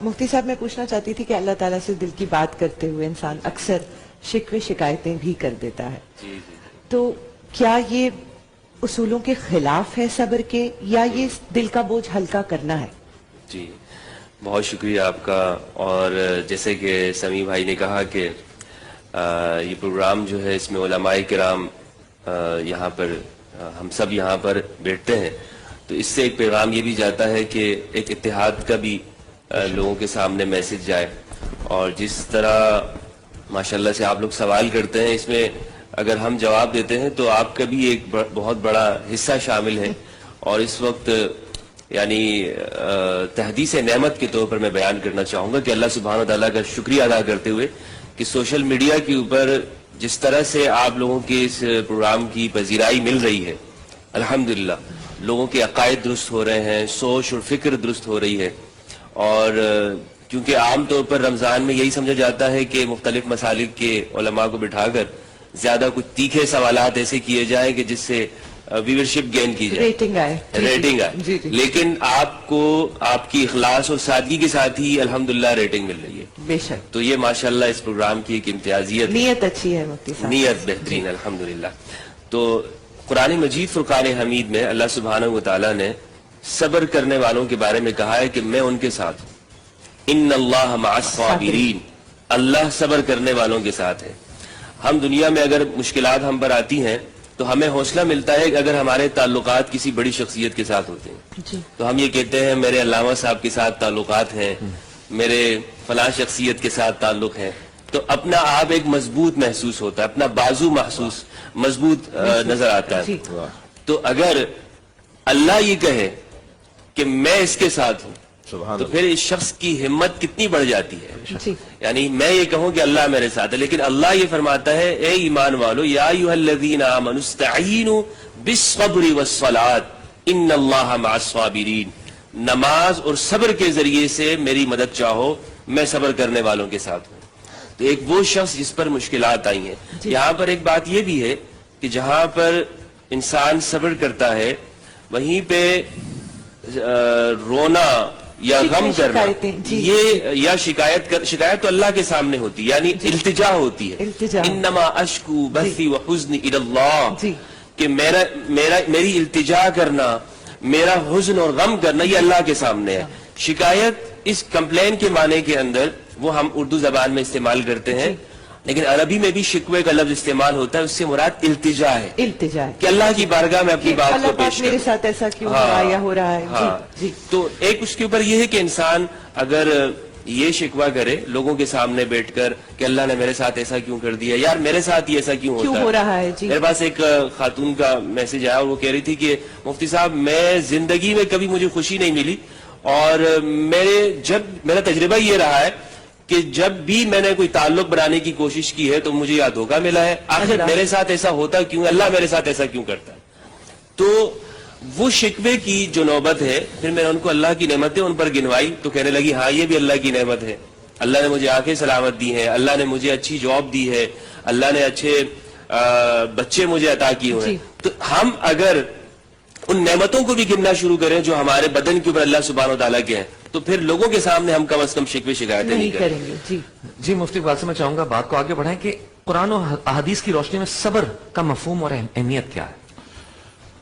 मुफ्ती साहब, मैं पूछना चाहती थी कि अल्लाह ताला से दिल की बात करते हुए इंसान अक्सर शिकवे शिकायतें भी कर देता है। तो क्या ये उसूलों के खिलाफ है सब्र के, या ये दिल का बोझ हल्का करना है? जी, बहुत शुक्रिया आपका। और जैसे कि समी भाई ने कहा कि ये प्रोग्राम जो है इसमें उलमाए किराम यहाँ पर हम सब यहाँ पर बैठते हैं, तो इससे एक पैगाम ये भी जाता है कि एक इत्तेहाद का भी लोगों के सामने मैसेज जाए। और जिस तरह माशाल्लाह से आप लोग सवाल करते हैं, इसमें अगर हम जवाब देते हैं तो आपका भी एक बहुत बड़ा हिस्सा शामिल है। और इस वक्त यानी तहदीस नेमत के तौर पर मैं बयान करना चाहूँगा कि अल्लाह सुब्हान व तआला का शुक्रिया अदा करते हुए कि सोशल मीडिया के ऊपर जिस तरह से आप लोगों के इस प्रोग्राम की पजीराई मिल रही है, अल्हम्दुलिल्लाह लोगों के अकायद दुरुस्त हो रहे हैं, सोच और फिक्र दुरुस्त हो रही है। और क्योंकि आम तौर पर रमज़ान में यही समझा जाता है कि मुख्तलिफ मसालिक के उलमा को बिठाकर ज़्यादा कुछ तीखे सवालात ऐसे किए जाएं कि जिससे व्यूअरशिप गेन की जाए, रेटिंग आए। लेकिन आपको आपकी इखलास और सादगी के साथ ही अल्हम्दुलिल्लाह रेटिंग मिल रही है। बेशक। तो ये माशाल्लाह इस प्रोग्राम की एक इम्तियाजियत, नीयत अच्छी है मुफ्ती साहब, नीयत बेहतरीन अल्हम्दुलिल्लाह। तो कुरान मजीद फुरकान हमीद में अल्लाह सुब्हानहू व तआला ने सब्र करने वालों के बारे में कहा है कि मैं उनके साथ हूं। इन्नल्लाह मअस-साबिरीन, अल्लाह सब्र करने वालों के साथ है। हम दुनिया में अगर मुश्किलात हम पर आती हैं तो हमें हौसला मिलता है कि अगर हमारे ताल्लुकात किसी बड़ी शख्सियत के साथ होते हैं तो हम ये कहते हैं मेरे अल्लामा साहब के साथ ताल्लुकात हैं, मेरे फलां शख्सियत के साथ ताल्लुक है, तो अपना आप एक मजबूत महसूस होता है, अपना बाजू महसूस मजबूत नजर आता है। तो अगर अल्लाह ये कहे कि मैं इसके साथ हूं तो फिर इस शख्स की हिम्मत कितनी बढ़ जाती है। यानी मैं ये कहूं कि अल्लाह मेरे साथ है, लेकिन अल्लाह ये फरमाता है ए ईमान वालो, या अय्युहल्लज़ीना आमनु इस्तईनु बिस्सब्रि वस्सलात इन्नल्लाहा मअस-साबिरीन, नमाज और सब्र के जरिए से मेरी मदद चाहो, मैं सब्र करने वालों के साथ हूं। तो एक वो शख्स जिस पर मुश्किलात आई हैं, यहाँ पर एक बात ये भी है कि जहां पर इंसान सब्र करता है वहीं पे रोना या गम करना, ये या शिकायत तो अल्लाह के सामने होती है, यानी इल्तिजा होती है। इन्नमा अश्कू बसी व हुज़्न इलल्लाह, कि मेरी इल्तिजा करना, मेरा हुज़्न और गम करना ये अल्लाह के सामने है। शिकायत इस कंप्लेन के माने के अंदर वो हम उर्दू जबान में इस्तेमाल करते हैं, लेकिन अरबी में भी शिकवे का लफ्ज इस्तेमाल होता है, उससे मुराद इल्तिजा है। इल्तिजा है कि अल्लाह की बारगाह में अपनी बात को पेश मेरे साथ ऐसा क्यों हो रहा है या हो रहा है। जी। तो एक उसके ऊपर ये है कि इंसान अगर ये शिकवा करे लोगों के सामने बैठकर कि अल्लाह ने मेरे साथ ऐसा क्यों कर दिया, यार मेरे साथ ही ऐसा क्यों हो रहा है। जी। मेरे पास एक खातून का मैसेज आया और वो कह रही थी कि मुफ्ती साहब, मैं जिंदगी में कभी मुझे खुशी नहीं मिली, और मेरा तजुर्बा ये रहा है कि जब भी मैंने कोई ताल्लुक बनाने की कोशिश की है तो मुझे या धोखा मिला है। आखिर मेरे साथ ऐसा होता क्यों, अल्लाह मेरे साथ ऐसा क्यों करता है। तो वो शिकवे की जो नौबत है, फिर मैंने उनको अल्लाह की नेमतें उन पर गिनवाई तो कहने लगी हाँ ये भी अल्लाह की नेमत है, अल्लाह ने मुझे आंखें सलामत दी हैं, अल्लाह ने मुझे अच्छी जॉब दी है, अल्लाह ने अच्छे बच्चे मुझे अता किए हुए हैं। तो हम अगर उन नेमतों को भी गिनना शुरू करें जो हमारे बदन के ऊपर अल्लाह सुब्हानहू व तआला के हैं, तो फिर लोगों के सामने हम कम से कम शिकवे शिकायतें नहीं करेंगे। जी मुफ्ती इकबाल से मैं चाहूंगा बात को आगे बढ़ाएं कि कुरान और अहादीस की रोशनी में सब्र का मफहूम और अहमियत क्या है।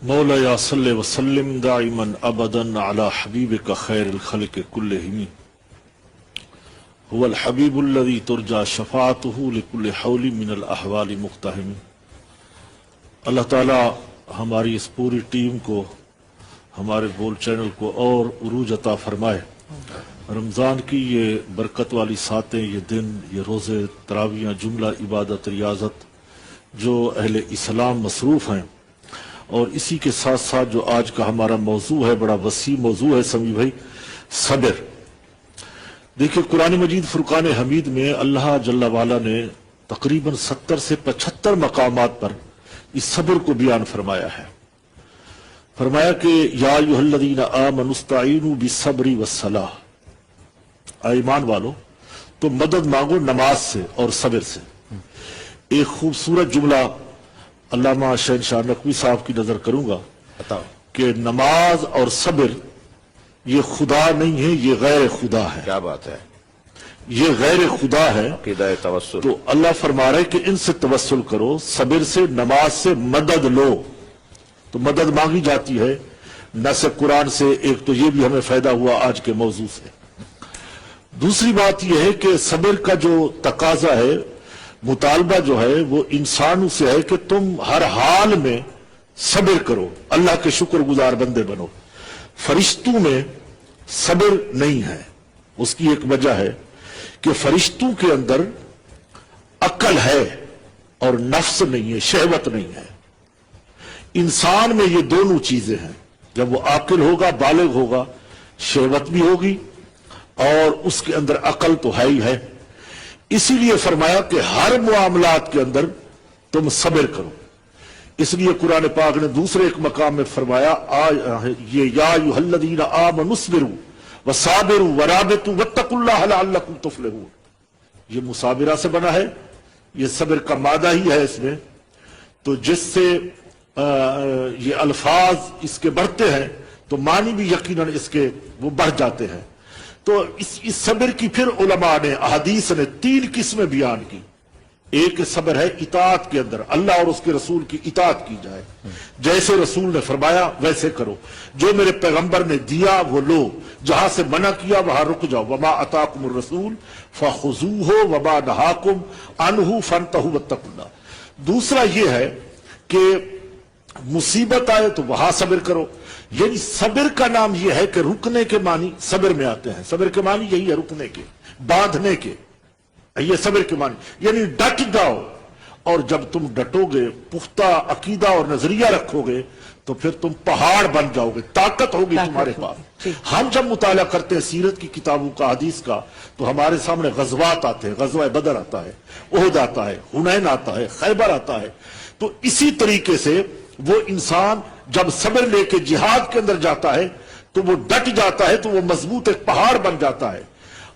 मौला या सल्ले व सल्लिम दाइमन अबदन अला हबीबिका खैरुल खल्क़ि कुल्लिहिम हुवल हबीबुल्लज़ी तुरजा शफ़ाअतुहु लिकुल्लि हौलिन मिनल अहवालि मुक़्तहिम। अल्लाह ताला हमारी इस पूरी टीम को, हमारे बोल चैनल को और उरूज अता फरमाए। रमज़ान की ये बरकत वाली सातें, ये दिन, ये रोज़े, तरावियाँ, जुमला इबादत, रियाजत जो अहले इस्लाम मसरूफ़ हैं, और इसी के साथ साथ जो आज का हमारा मौजू है, बड़ा वसी मौजू है समी भाई, सब्र। देखिए कुरान मजीद फुरकान हमीद में अल्लाह जल्ला वाला ने तकरीबन 70 से 75 मकामात पर इस सब्र को बयान फरमाया है। फरमाया कि या अय्युहल्लज़ीना आमनु इस्तईनु बिस्सब्रि वस्सलाह, ईमान वालो तो मदद मांगो नमाज से और सब्र से। एक खूबसूरत जुमला अल्लामा शहनशाह नकवी साहब की नजर करूंगा कि नमाज और सब्र یہ خدا نہیں ہے، یہ غیر خدا ہے. کیا بات ہے، یہ غیر خدا ہے. عقیدہ توسل. تو اللہ فرما رہا ہے کہ ان سے توسل کرو، صبر سے، نماز سے مدد لو. تو مدد مانگی جاتی ہے نص قرآن سے. ایک تو یہ بھی ہمیں فائدہ ہوا آج کے موضوع سے. دوسری بات یہ ہے کہ صبر کا جو تقاضا ہے، مطالبہ جو ہے، وہ انسانوں سے ہے کہ تم ہر حال میں صبر کرو، اللہ کے شکر گزار بندے بنو. فرشتوں میں صبر نہیں ہے. اس کی ایک وجہ ہے کہ فرشتوں کے اندر عقل ہے اور نفس نہیں ہے، شہوت نہیں ہے. انسان میں یہ دونوں چیزیں ہیں. جب وہ عاقل ہوگا، بالغ ہوگا، شہوت بھی ہوگی اور اس کے اندر عقل تو ہے ہی ہے. اسی لیے فرمایا کہ ہر معاملات کے اندر تم صبر کرو. اس لیے قرآن پاک نے دوسرے ایک مقام میں فرمایا یہ یا ایھا الذین آمنوا اصبروا وصابروا ورابطوا واتقوا اللہ لعلکم تفلحون. یہ مصابرہ سے بنا ہے، یہ صبر کا مادہ ہی ہے اس میں. تو جس سے یہ الفاظ اس کے بڑھتے ہیں تو معنی بھی یقیناً اس کے وہ بڑھ جاتے ہیں. تو اس صبر کی پھر علماء نے، احادیث نے 3 قسمیں بیان کی. ایک صبر ہے اطاعت کے اندر، اللہ اور اس کے رسول کی اطاعت کی جائے، جیسے رسول نے فرمایا ویسے کرو، جو میرے پیغمبر نے دیا وہ لو، جہاں سے منع کیا وہاں رک جاؤ. وما اتاکم الرسول فخذوہ وما نہاکم عنہ فانتہوا واتقوا اللہ. دوسرا یہ ہے کہ مصیبت آئے تو وہاں صبر کرو. یعنی صبر کا نام یہ ہے کہ رکنے کے معنی صبر میں آتے ہیں. صبر کے معنی یہی ہے، رکنے کے، باندھنے کے. یہ صبر کے معنی یعنی ڈٹ جاؤ. اور جب تم ڈٹو گے، پختہ عقیدہ اور نظریہ رکھو گے تو پھر تم پہاڑ بن جاؤ گے، طاقت ہوگی تمہارے پاس. ہم جب مطالعہ کرتے ہیں سیرت کی کتابوں کا، حدیث کا، تو ہمارے سامنے غزوات آتے ہیں. غزوہ بدر آتا ہے، احد آتا ہے، حنین آتا ہے، خیبر آتا ہے. تو اسی طریقے سے وہ انسان جب صبر لے کے جہاد کے اندر جاتا ہے تو وہ ڈٹ جاتا ہے، تو وہ مضبوط ایک پہاڑ بن جاتا ہے.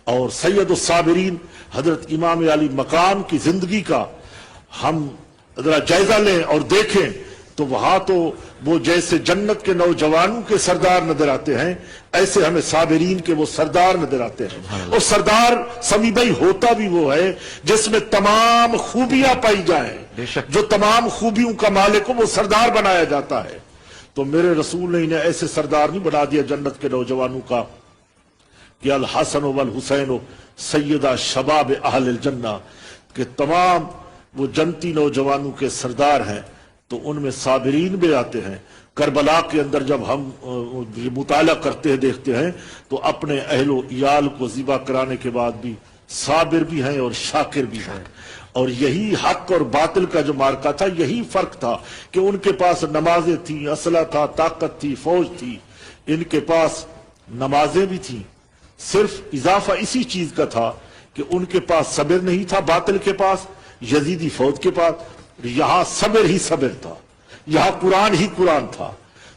اور سید الصابرین حضرت امام علی مقام کی زندگی کا ہم ذرا جائزہ لیں اور دیکھیں تو وہاں تو وہ جیسے جنت کے نوجوانوں کے سردار نظر آتے ہیں، ایسے ہمیں صابرین کے وہ سردار نظر آتے ہیں. اور سردار سمی بھائی ہوتا بھی وہ ہے جس میں تمام خوبیاں پائی جائیں. جو تمام خوبیوں کا مالک ہو وہ سردار بنایا جاتا ہے. تو میرے رسول نے انہیں ایسے سردار نہیں بنا دیا جنت کے نوجوانوں کا کہ الحسن والحسین سیدہ شباب اہل الجنہ، کہ تمام وہ جنتی نوجوانوں کے سردار ہیں. تو ان میں صابرین بھی آتے ہیں. کربلا کے اندر جب ہم مطالعہ کرتے ہیں، دیکھتے ہیں تو اپنے اہل و عیال کو ذبح کرانے کے بعد بھی صابر بھی ہیں اور شاکر بھی ہیں. اور یہی حق اور باطل کا جو مارکا تھا، یہی فرق تھا کہ ان کے پاس نمازیں تھیں، اسلحہ تھا، طاقت تھی، فوج تھی. ان کے پاس نمازیں بھی تھیں، صرف اضافہ اسی چیز کا تھا کہ ان کے پاس صبر نہیں تھا. باطل کے پاس، یزیدی فوج کے پاس یہاں صبر ہی صبر تھا، یہاں قرآن ہی قرآن تھا.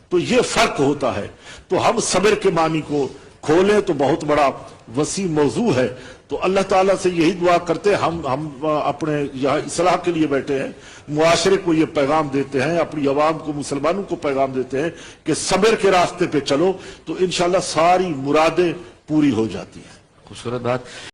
تو یہ فرق ہوتا ہے. تو ہم صبر کے معنی کو کھولیں تو بہت بڑا وسیع موضوع ہے. تو اللہ تعالیٰ سے یہی دعا کرتے ہیں. ہم اپنے یہاں اصلاح کے لیے بیٹھے ہیں، معاشرے کو یہ پیغام دیتے ہیں، اپنی عوام کو، مسلمانوں کو پیغام دیتے ہیں کہ صبر کے راستے پہ چلو تو انشاءاللہ ساری مرادیں پوری ہو جاتی ہیں. خوبصورت بات.